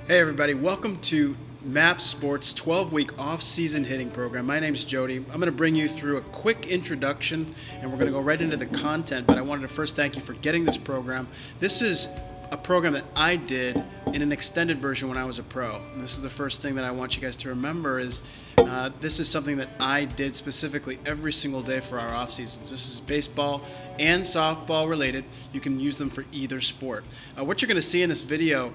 Hey everybody, welcome to MAP Sports 12-week off-season hitting program. My name's Jody. I'm going to bring you through a quick introduction and we're going to go right into the content, but I wanted to first thank you for getting this program. This is a program that I did in an extended version when I was a pro. And this is the first thing that I want you guys to remember is this is something that I did specifically every single day for our off seasons. This is baseball and softball related. You can use them for either sport. What you're going to see in this video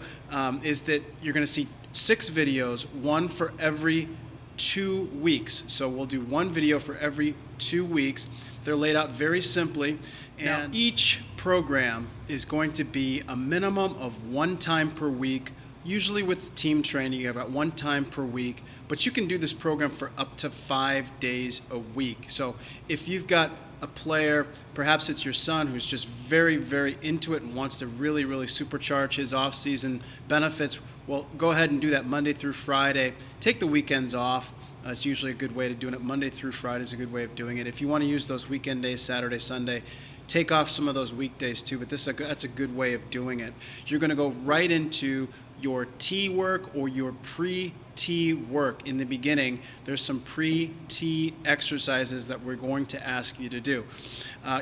is that you're going to see 6 videos, one for every 2 weeks. So we'll do one video for every 2 weeks. They're laid out very simply, and each program is going to be a minimum of 1 time per week. Usually with team training, you have about 1 time per week, but you can do this program for up to 5 days a week. So if you've got a player, perhaps it's your son who's just very, very into it and wants to really, really supercharge his off-season benefits, well, go ahead and do that Monday through Friday. Take the weekends off. It's usually a good way to do it. Monday through Friday is a good way of doing it. If you want to use those weekend days, Saturday, Sunday, take off some of those weekdays too, but that's a good way of doing it. You're going to go right into your tee work or your pre-tee work. In the beginning, there's some pre-tee exercises that we're going to ask you to do.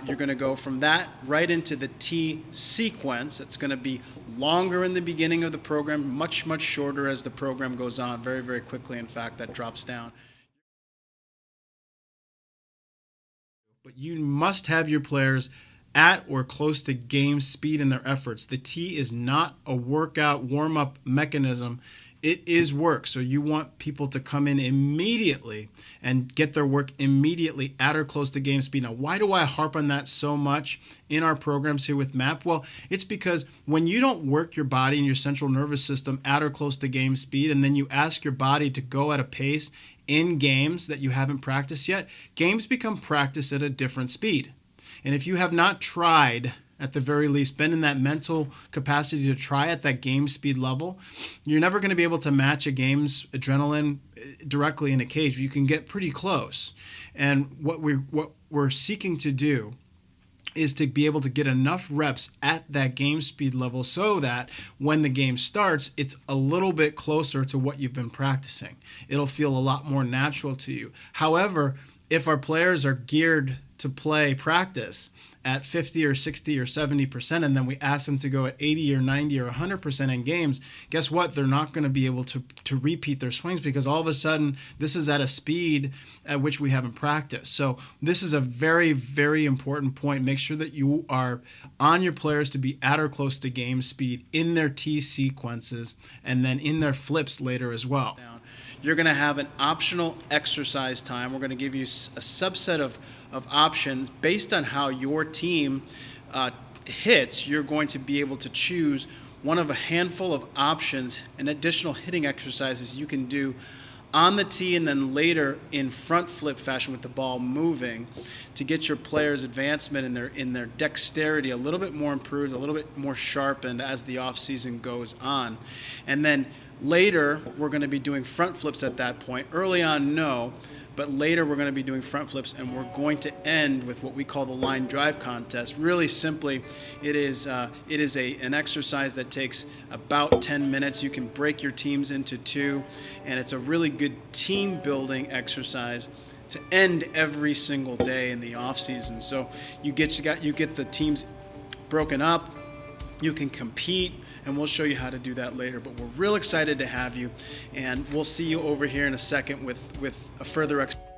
You're going to go from that right into the tee sequence. It's going to be longer in the beginning of the program, much, much shorter as the program goes on, very, very quickly. In fact, that drops down. But you must have your players at or close to game speed in their efforts. The tee is not a workout warm-up mechanism. It is work. So you want people to come in immediately and get their work immediately at or close to game speed. Now, why do I harp on that so much in our programs here with MAP? Well, it's because when you don't work your body and your central nervous system at or close to game speed, and then you ask your body to go at a pace in games that you haven't practiced yet, games become practiced at a different speed. And if you have not tried, at the very least, been in that mental capacity to try at that game speed level, you're never going to be able to match a game's adrenaline directly in a cage. You can get pretty close. And what we're seeking to do is to be able to get enough reps at that game speed level so that when the game starts, it's a little bit closer to what you've been practicing. It'll feel a lot more natural to you. However, if our players are geared to play practice at 50 or 60 or 70%, and then we ask them to go at 80 or 90 or 100% in games, guess what? They're not going to be able to repeat their swings because all of a sudden this is at a speed at which we haven't practiced. So this is a very, very important point. Make sure that you are on your players to be at or close to game speed in their tee sequences and then in their flips later as well. You're going to have an optional exercise time. We're going to give you a subset of options based on how your team hits. You're going to be able to choose one of a handful of options and additional hitting exercises you can do on the tee and then later in front flip fashion with the ball moving to get your players' advancement in their dexterity a little bit more improved, a little bit more sharpened as the off season goes on. And then later, we're going to be doing front flips at that point. Early on, no, but later we're going to be doing front flips, and we're going to end with what we call the line drive contest. Really simply, it is an exercise that takes about 10 minutes. You can break your teams into 2, and it's a really good team-building exercise to end every single day in the off season. So you get the teams broken up. You can compete, and we'll show you how to do that later. But we're real excited to have you, and we'll see you over here in a second with a further explanation.